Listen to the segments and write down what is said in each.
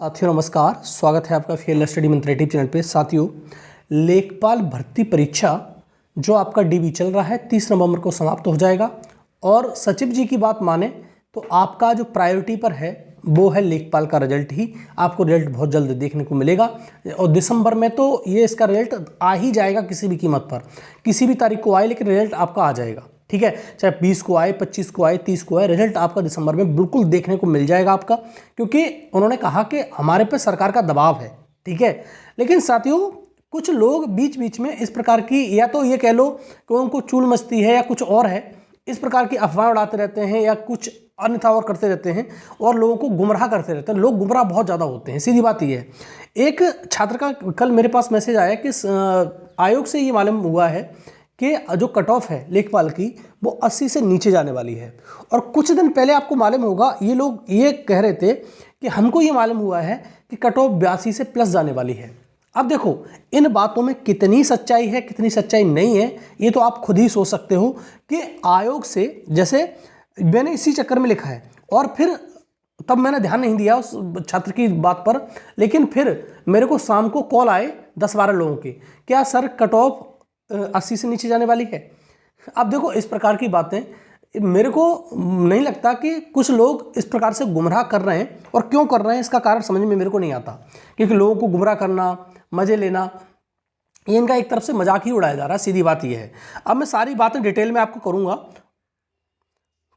साथियों नमस्कार, स्वागत है आपका फेयर स्टडी मंत्र यूट्यूब चैनल पे। साथियों, लेखपाल भर्ती परीक्षा जो आपका डीबी चल रहा है 30 नवंबर को समाप्त हो जाएगा और सचिव जी की बात माने तो आपका जो प्रायोरिटी पर है वो है लेखपाल का रिजल्ट ही। आपको रिजल्ट बहुत जल्द देखने को मिलेगा और दिसंबर में तो ये इसका रिजल्ट आ ही जाएगा, किसी भी कीमत पर, किसी भी तारीख को आए लेकिन रिजल्ट आपका आ जाएगा। ठीक है, चाहे 20 को आए, 25 को आए, 30 को आए, रिजल्ट आपका दिसंबर में बिल्कुल देखने को मिल जाएगा आपका, क्योंकि उन्होंने कहा कि हमारे पे सरकार का दबाव है। ठीक है, लेकिन साथियों कुछ लोग बीच बीच में इस प्रकार की, या तो ये कह लो कि उनको चूल मस्ती है या कुछ और है, इस प्रकार की अफवाह उड़ाते रहते हैं या कुछ अन्यथा और करते रहते हैं और लोगों को गुमराह करते रहते हैं। लोग गुमराह बहुत ज़्यादा होते हैं, सीधी बात ये है। एक छात्र का कल मेरे पास मैसेज आया कि आयोग से ये मालूम हुआ है कि जो कट ऑफ है लेखपाल की वो 80 से नीचे जाने वाली है। और कुछ दिन पहले आपको मालूम होगा, ये लोग ये कह रहे थे कि हमको ये मालूम हुआ है कि कट ऑफ 82 से प्लस जाने वाली है। अब देखो इन बातों में कितनी सच्चाई है कितनी सच्चाई नहीं है ये तो आप खुद ही सोच सकते हो कि आयोग से, जैसे मैंने इसी चक्कर में लिखा है और फिर तब मैंने ध्यान नहीं दिया उस छात्र की बात पर, लेकिन फिर मेरे को शाम को कॉल आए 10-12 लोगों के, क्या सर कट ऑफ 80 से नीचे जाने वाली है। अब देखो इस प्रकार की बातें मेरे को नहीं लगता कि कुछ लोग इस प्रकार से गुमराह कर रहे हैं, और क्यों कर रहे हैं इसका कारण समझ में मेरे को नहीं आता, क्योंकि लोगों को गुमराह करना, मजे लेना, ये इनका एक तरफ से मजाक ही उड़ाया जा रहा है। सीधी बात ये है। अब मैं सारी बातें डिटेल में आपको करूंगा,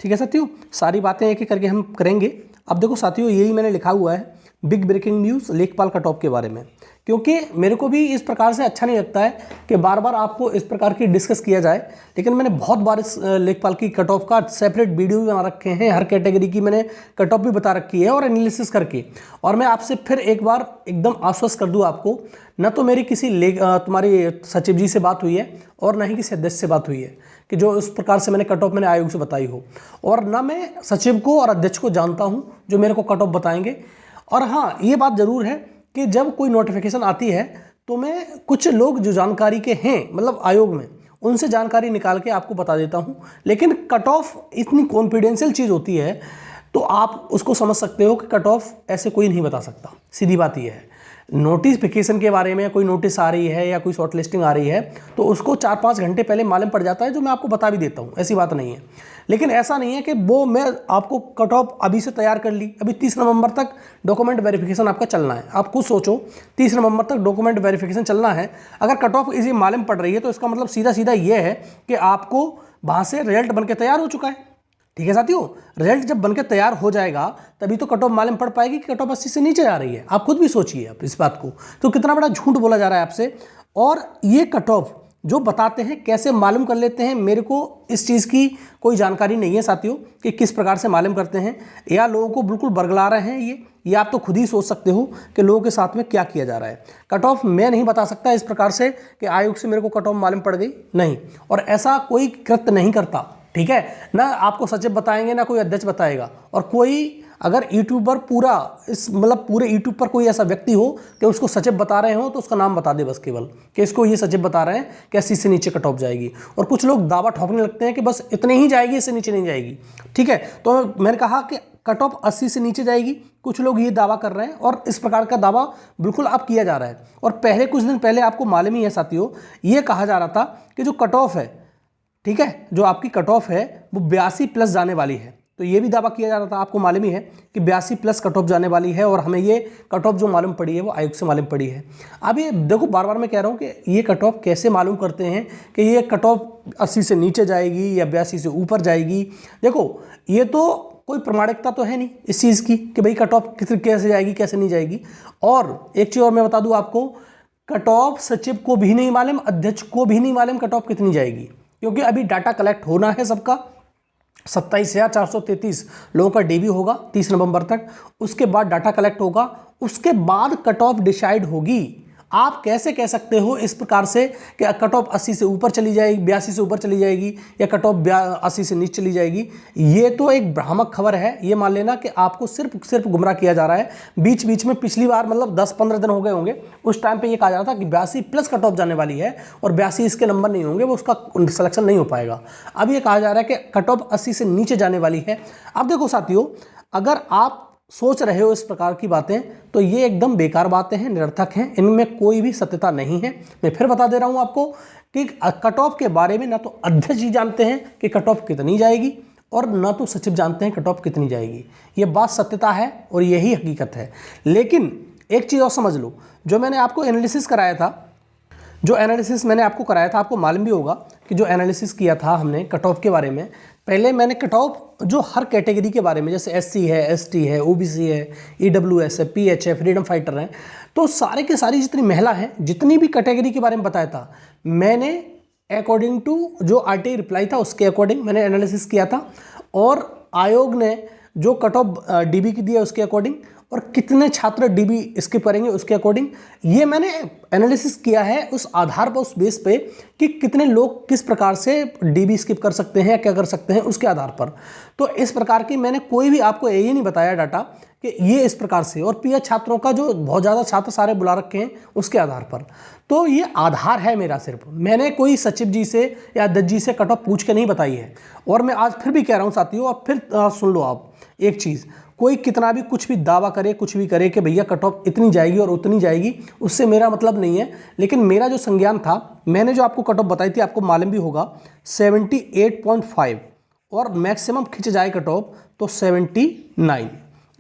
ठीक है साथियों, सारी बातें एक एक करके हम करेंगे। अब देखो साथियों, यही मैंने लिखा हुआ है बिग ब्रेकिंग न्यूज़ लेखपाल कट ऑफ के बारे में, क्योंकि मेरे को भी इस प्रकार से अच्छा नहीं लगता है कि बार बार आपको इस प्रकार की डिस्कस किया जाए। लेकिन मैंने बहुत बार इस लेखपाल की कट ऑफ का सेपरेट वीडियो भी बना रखे हैं, हर कैटेगरी की मैंने कट ऑफ भी बता रखी है और एनालिसिस करके। और मैं आपसे फिर एक बार एकदम आश्वस्त कर दूं आपको, न तो मेरी किसी तुम्हारी सचिव जी से बात हुई है और न ही किसी अध्यक्ष से बात हुई है कि जो इस प्रकार से मैंने कट ऑफ मैंने आयोग से बताई हो, और ना मैं सचिव को और अध्यक्ष को जानता हूं जो मेरे को कट ऑफ बताएंगे। और हाँ, ये बात जरूर है कि जब कोई नोटिफिकेशन आती है तो मैं कुछ लोग जो जानकारी के हैं, मतलब आयोग में, उनसे जानकारी निकाल के आपको बता देता हूं। लेकिन कट ऑफ इतनी कॉन्फिडेंशियल चीज़ होती है तो आप उसको समझ सकते हो कि कट ऑफ ऐसे कोई नहीं बता सकता। सीधी बात यह है, नोटिफिकेशन के बारे में कोई नोटिस आ रही है या कोई शॉर्ट लिस्टिंग आ रही है तो उसको 4-5 घंटे पहले मालूम पड़ जाता है, जो मैं आपको बता भी देता हूँ, ऐसी बात नहीं है। लेकिन ऐसा नहीं है कि वो मैं आपको कट ऑफ अभी से तैयार कर ली, अभी 30 नवंबर तक डॉक्यूमेंट वेरिफिकेशन आपका चलना है। आप खुद सोचो, 30 नवंबर तक डॉक्यूमेंट वेरिफिकेशन चलना है। अगर कट ऑफ इसी मालूम पड़ रही है तो इसका मतलब सीधा सीधा ये है कि आपको वहाँ से रिजल्ट बन के तैयार हो चुका है। ठीक है साथियों, रिजल्ट जब बनकर तैयार हो जाएगा तभी तो कट ऑफ मालूम पड़ पाएगी कि कट ऑफ 80 से नीचे आ रही है। आप खुद भी सोचिए आप इस बात को, तो कितना बड़ा झूठ बोला जा रहा है आपसे। और ये कट ऑफ जो बताते हैं कैसे मालूम कर लेते हैं, मेरे को इस चीज़ की कोई जानकारी नहीं है साथियों कि किस प्रकार से मालूम करते हैं, या लोगों को बिल्कुल बरगला रहे हैं ये आप तो खुद ही सोच सकते हो कि लोगों के साथ में क्या किया जा रहा है। कट ऑफ मैं नहीं बता सकता इस प्रकार से कि आयोग से मेरे को कट ऑफ मालूम पड़ गई, नहीं, और ऐसा कोई कृत्य नहीं करता। ठीक है ना, आपको सचिव बताएंगे ना कोई अध्यक्ष बताएगा। और कोई अगर यूट्यूबर पूरा इस मतलब पूरे यूट्यूब पर कोई ऐसा व्यक्ति हो कि उसको सचिव बता रहे हो तो उसका नाम बता दे बस, केवल कि इसको ये सचिव बता रहे हैं कि 80 से नीचे कट ऑफ जाएगी। और कुछ लोग दावा ठोकने लगते हैं कि बस इतने ही जाएगी, इससे नीचे नहीं जाएगी। ठीक है, तो मैंने कहा कि कट ऑफ 80 से नीचे जाएगी, कुछ लोग ये दावा कर रहे हैं और इस प्रकार का दावा बिल्कुल अब किया जा रहा है। और पहले कुछ दिन पहले आपको मालूम ही है साथियों, ये कहा जा रहा था कि जो कट ऑफ है, ठीक है, जो आपकी कट ऑफ है वो 82 प्लस जाने वाली है। तो ये भी दावा किया जा रहा था, आपको मालूम ही है कि 82 प्लस कट ऑफ जाने वाली है। और हमें ये कट ऑफ जो मालूम पड़ी है वो आयोग से मालूम पड़ी है। अब ये देखो, बार बार मैं कह रहा हूँ कि ये कट ऑफ कैसे मालूम करते हैं कि ये कट ऑफ 80 से नीचे जाएगी या 82 से ऊपर जाएगी। देखो ये तो कोई प्रमाणिकता तो है नहीं इस चीज़ की कि भाई कट ऑफ कैसे जाएगी कैसे नहीं जाएगी। और एक चीज़ और मैं बता दूँ आपको, कट ऑफ सचिव को भी नहीं मालूम, अध्यक्ष को भी नहीं मालूम कट ऑफ कितनी जाएगी, क्योंकि अभी डाटा कलेक्ट होना है सबका। 27,433 लोगों का डीबी होगा 30 नवंबर तक, उसके बाद डाटा कलेक्ट होगा, उसके बाद कट ऑफ डिसाइड होगी। आप कैसे कह सकते हो इस प्रकार से कि कट ऑफ 80 से ऊपर चली जाएगी, 82 से ऊपर चली जाएगी या कट ऑफ 80 से नीचे चली जाएगी। ये तो एक भ्रामक खबर है। ये मान लेना कि आपको सिर्फ गुमराह किया जा रहा है। बीच बीच में पिछली बार मतलब 10-15 दिन हो गए होंगे, उस टाइम पे ये कहा जा रहा था कि 82 प्लस कट ऑफ जाने वाली है और 82 इसके नंबर नहीं होंगे, वो उसका सिलेक्शन नहीं हो पाएगा। अब ये कहा जा रहा है कि कट ऑफ 80 से नीचे जाने वाली है। अब देखो साथियों, अगर आप सोच रहे हो इस प्रकार की बातें, तो ये एकदम बेकार बातें हैं, निरर्थक हैं, इनमें कोई भी सत्यता नहीं है। मैं फिर बता दे रहा हूँ आपको कि कट ऑफ के बारे में ना तो अध्यक्ष जी जानते हैं कि कट ऑफ कितनी जाएगी, और ना तो सचिव जानते हैं कट ऑफ कितनी जाएगी। ये बात सत्यता है और यही हकीकत है। लेकिन एक चीज़ और समझ लो, जो मैंने आपको एनालिसिस कराया था, जो एनालिसिस मैंने आपको कराया था, आपको मालूम भी होगा कि जो एनालिसिस किया था हमने कट ऑफ के बारे में, पहले मैंने कट ऑफ जो हर कैटेगरी के बारे में, जैसे एससी है, एसटी है, ओबीसी है, ईडब्ल्यूएस है, पीएच है, फ्रीडम फाइटर हैं, तो सारे के सारी जितनी महिला हैं, जितनी भी कैटेगरी के बारे में बताया था, मैंने अकॉर्डिंग टू जो आरटीआई रिप्लाई था उसके अकॉर्डिंग मैंने एनालिसिस किया था, और आयोग ने जो कट ऑफ डीबी की दिया उसके अकॉर्डिंग, और कितने छात्र डीबी स्किप करेंगे उसके अकॉर्डिंग, ये मैंने एनालिसिस किया है उस आधार पर, उस बेस पे कि कितने लोग किस प्रकार से डीबी स्किप कर सकते हैं या क्या कर सकते हैं उसके आधार पर। तो इस प्रकार की मैंने कोई भी आपको ये नहीं बताया डाटा कि ये इस प्रकार से, और पीएच छात्रों का जो बहुत ज़्यादा छात्र सारे बुला रखे हैं उसके आधार पर। तो ये आधार है मेरा, सिर्फ मैंने कोई सचिव जी से या अध्यक्ष जी से कट ऑफ पूछ के नहीं बताई है। और मैं आज फिर भी कह रहा हूँ साथियों, और फिर सुन लो आप एक चीज़, कोई कितना भी कुछ भी दावा करे, कुछ भी करे कि भैया कट ऑफ इतनी जाएगी और उतनी जाएगी, उससे मेरा मतलब नहीं है। लेकिन मेरा जो संज्ञान था, मैंने जो आपको कट ऑफ बताई थी, आपको मालूम भी होगा 78.5, और मैक्सिमम खिंच जाए कट ऑफ तो 79,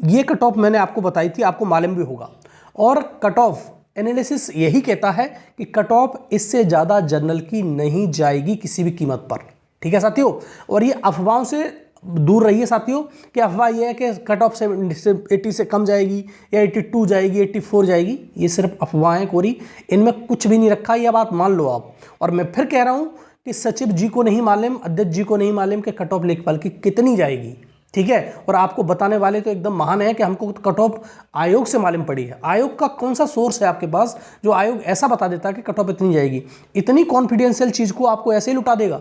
ये कट ऑफ मैंने आपको बताई थी, आपको मालूम भी होगा। और कट ऑफ एनालिसिस यही कहता है कि कट ऑफ इससे ज़्यादा जनरल की नहीं जाएगी किसी भी कीमत पर। ठीक है साथियों, और ये अफवाहों से दूर रहिए साथियों, कि अफवाह ये है कि कट ऑफ 80 से कम जाएगी या 82 जाएगी, 84 जाएगी, ये सिर्फ अफवाहें कोरी, इनमें कुछ भी नहीं रखा, यह बात मान लो आप। और मैं फिर कह रहा हूँ कि सचिव जी को नहीं मालूम, अध्यक्ष जी को नहीं मालूम कि कट ऑफ लेखपाल की कितनी जाएगी। ठीक है, और आपको बताने वाले तो एकदम महान है कि हमको कट ऑफ आयोग से मालूम पड़ी है। आयोग का कौन सा सोर्स है आपके पास जो आयोग ऐसा बता देता है कि कट ऑफ इतनी जाएगी? इतनी कॉन्फिडेंशियल चीज़ को आपको ऐसे ही लुटा देगा।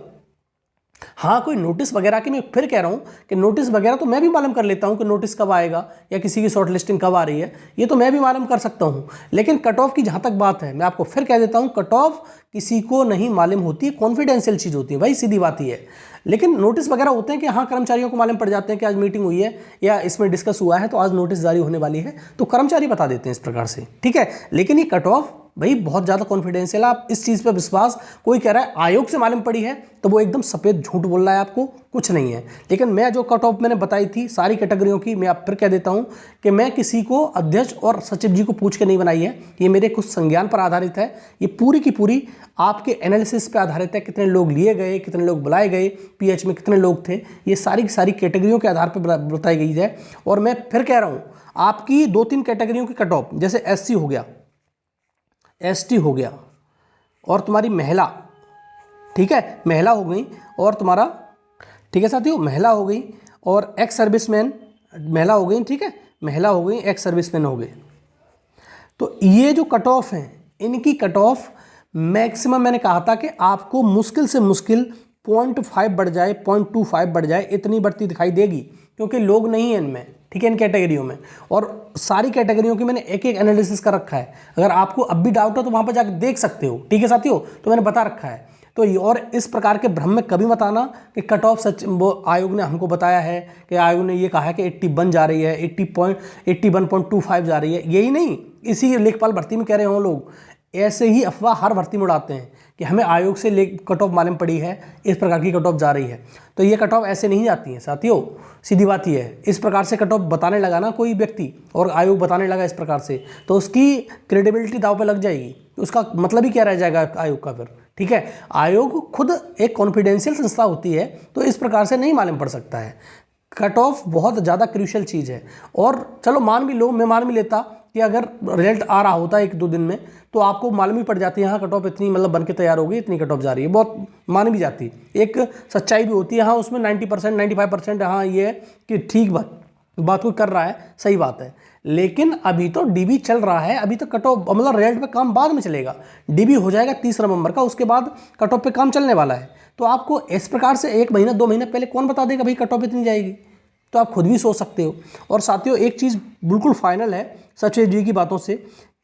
हाँ, कोई नोटिस वगैरह की, मैं फिर कह रहा हूँ कि नोटिस वगैरह तो मैं भी मालूम कर लेता हूँ कि नोटिस कब आएगा या किसी की शॉर्ट लिस्टिंग कब आ रही है, ये तो मैं भी मालूम कर सकता हूँ। लेकिन कट ऑफ की जहाँ तक बात है, मैं आपको फिर कह देता हूँ, कट ऑफ किसी को नहीं मालूम होती है, कॉन्फिडेंशियल चीज़ होती है भाई, सीधी बात ही है। लेकिन नोटिस वगैरह होते हैं कि हाँ, कर्मचारियों को मालूम पड़ जाते हैं कि आज मीटिंग हुई है या इसमें डिस्कस हुआ है तो आज नोटिस जारी होने वाली है, तो कर्मचारी बता देते हैं इस प्रकार से। ठीक है, लेकिन ये कट ऑफ भाई बहुत ज़्यादा कॉन्फिडेंशियल, आप इस चीज़ पर विश्वास, कोई कह रहा है आयोग से मालूम पड़ी है तो वो एकदम सफ़ेद झूठ बोल रहा है, आपको कुछ नहीं है। लेकिन मैं जो कट ऑफ मैंने बताई थी सारी कैटेगरियों की, मैं आप फिर कह देता हूँ कि मैं किसी को अध्यक्ष और सचिव जी को पूछ के नहीं बनाई है, ये मेरे कुछ संज्ञान पर आधारित है, ये पूरी की पूरी आपके एनालिसिस पर आधारित है। कितने लोग लिए गए, कितने लोग बुलाए गए, पीएच में कितने लोग थे, ये सारी की सारी कैटेगरियों के आधार पर बताई गई है। और मैं फिर कह रहा हूँ, आपकी 2-3 कैटेगरियों की कट ऑफ, जैसे एससी हो गया, एसटी हो गया, और तुम्हारी महिला, ठीक है, महिला हो गई, और तुम्हारा, ठीक है साथियों, महिला हो गई, और एक्स सर्विसमैन महिला हो गई, ठीक है, महिला हो गई, एक्स सर्विसमैन हो गए। तो ये जो कट ऑफ हैं, इनकी कट ऑफ मैक्सिमम मैंने कहा था कि आपको मुश्किल से मुश्किल 0.5 बढ़ जाए, 0.25 बढ़ जाए, इतनी बढ़ती दिखाई देगी, क्योंकि लोग नहीं हैं इनमें, ठीक है, इन कैटेगरियों में। और सारी कैटेगरियों की मैंने एक एक एनालिसिस कर रखा है, अगर आपको अब भी डाउट हो तो वहाँ पर जाकर देख सकते हो। ठीक है साथियों, तो मैंने बता रखा है। तो ये, और इस प्रकार के भ्रम में कभी मत आना कि कट ऑफ सच, वो आयोग ने हमको बताया है कि आयोग ने ये कहा है कि 81 जा रही है, 81.25 जा रही है, यही नहीं, इसी लेखपाल भर्ती में कह रहे हो लोग, ऐसे ही अफवाह हर भर्ती में उड़ाते हैं कि हमें आयोग से कट ऑफ मालूम पड़ी है, इस प्रकार की कट ऑफ जा रही है। तो ये कट ऑफ ऐसे नहीं जाती हैं साथियों, सीधी बात ही है। इस प्रकार से कट ऑफ बताने लगा ना कोई व्यक्ति, और आयोग बताने लगा इस प्रकार से, तो उसकी क्रेडिबिलिटी दांव पे लग जाएगी, उसका मतलब ही क्या रह जाएगा आयोग का फिर। ठीक है, आयोग खुद एक कॉन्फिडेंशियल संस्था होती है, तो इस प्रकार से नहीं मालूम पड़ सकता है। कट ऑफ बहुत ज़्यादा क्रूशियल चीज़ है। और चलो मान भी लो, मैं मान भी लेता कि अगर रिजल्ट आ रहा होता 1-2 दिन में, तो आपको मालूम ही पड़ जाती है हाँ कट ऑफ इतनी मतलब बन के तैयार होगी, इतनी कट ऑफ जा रही है, बहुत मान भी जाती, एक सच्चाई भी होती है हाँ उसमें 90% 95% हाँ ये है कि ठीक बात कोई कर रहा है, सही बात है। लेकिन अभी तो डीबी चल रहा है, अभी तो कट ऑफ मतलब रिजल्ट पे काम बाद में चलेगा। डीबी हो जाएगा 30 नवंबर का, उसके बाद कट ऑफ पे काम चलने वाला है। तो आपको इस प्रकार से 1 महीना 2 महीना पहले कौन बता देगा भाई कट ऑफ इतनी जाएगी? तो आप खुद भी सोच सकते हो। और साथियों एक चीज़ बिल्कुल फाइनल है सचिव जी की बातों से,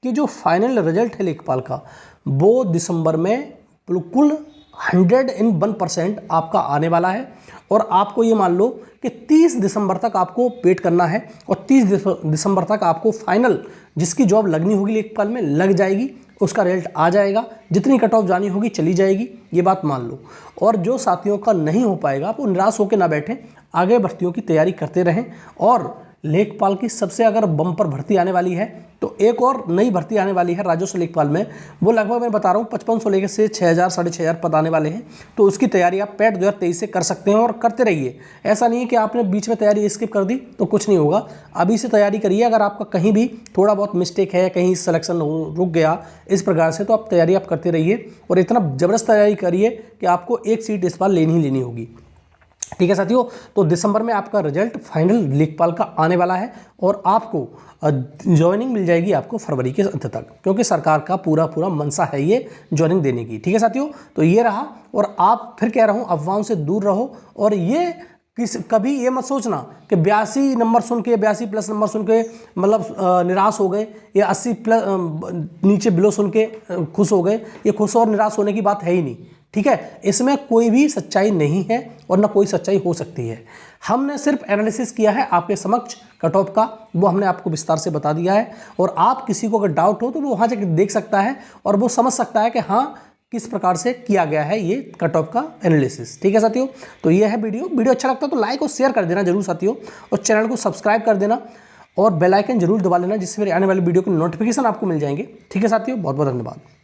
कि जो फाइनल रिजल्ट है लेखपाल का वो दिसंबर में बिल्कुल 101% आपका आने वाला है। और आपको ये मान लो कि 30 दिसंबर तक आपको वेट करना है और 30 दिसंबर तक आपको फाइनल जिसकी जॉब लगनी होगी लेखपाल में लग जाएगी, उसका रिजल्ट आ जाएगा, जितनी कट ऑफ जानी होगी चली जाएगी, ये बात मान लो। और जो साथियों का नहीं हो पाएगा आप वो निराश होकर ना बैठें, आगे भर्तियों की तैयारी करते रहें। और लेखपाल की सबसे अगर बम्पर भर्ती आने वाली है तो एक और नई भर्ती आने वाली है राजस्व लेखपाल में, वो लगभग मैं बता रहा हूँ 5500 लेकर से 6000 6500 पद आने वाले हैं। तो उसकी तैयारी आप पैट 2023 से कर सकते हैं और करते रहिए। ऐसा नहीं है कि आपने बीच में तैयारी स्किप कर दी तो कुछ नहीं होगा, अभी से तैयारी करिए। अगर आपका कहीं भी थोड़ा बहुत मिस्टेक है, कहीं सिलेक्शन रुक गया इस प्रकार से, तो आप तैयारी आप करते रहिए और इतना ज़बरदस्त तैयारी करिए कि आपको एक सीट इस बार लेनी ही लेनी होगी। ठीक है साथियों, तो दिसंबर में आपका रिजल्ट फाइनल लेखपाल का आने वाला है और आपको ज्वाइनिंग मिल जाएगी आपको फरवरी के अंत तक, क्योंकि सरकार का पूरा मनसा है ये ज्वाइनिंग देने की। ठीक है साथियों, तो ये रहा। और आप फिर कह रहा हूँ अफवाहों से दूर रहो और ये कभी ये मत सोचना कि 82 नंबर सुन के 82+ नंबर सुन के मतलब निराश हो गए, या 80+ नीचे बिलो सुन के खुश हो गए। ये खुश और निराश होने की बात है ही नहीं। ठीक है, इसमें कोई भी सच्चाई नहीं है और ना कोई सच्चाई हो सकती है। हमने सिर्फ एनालिसिस किया है आपके समक्ष कट ऑफ का, वो हमने आपको विस्तार से बता दिया है। और आप किसी को अगर डाउट हो तो वो वहाँ जाकर देख सकता है और वो समझ सकता है कि हाँ किस प्रकार से किया गया है ये कट ऑफ का एनालिसिस। ठीक है साथियों, तो ये है वीडियो अच्छा लगता है तो लाइक और शेयर कर देना जरूर साथियों, और चैनल को सब्सक्राइब कर देना और बेल आइकन जरूर दबा लेना, जिससे मेरे आने वाली वीडियो के नोटिफिकेशन आपको मिल जाएंगे। ठीक है साथियों, बहुत बहुत धन्यवाद।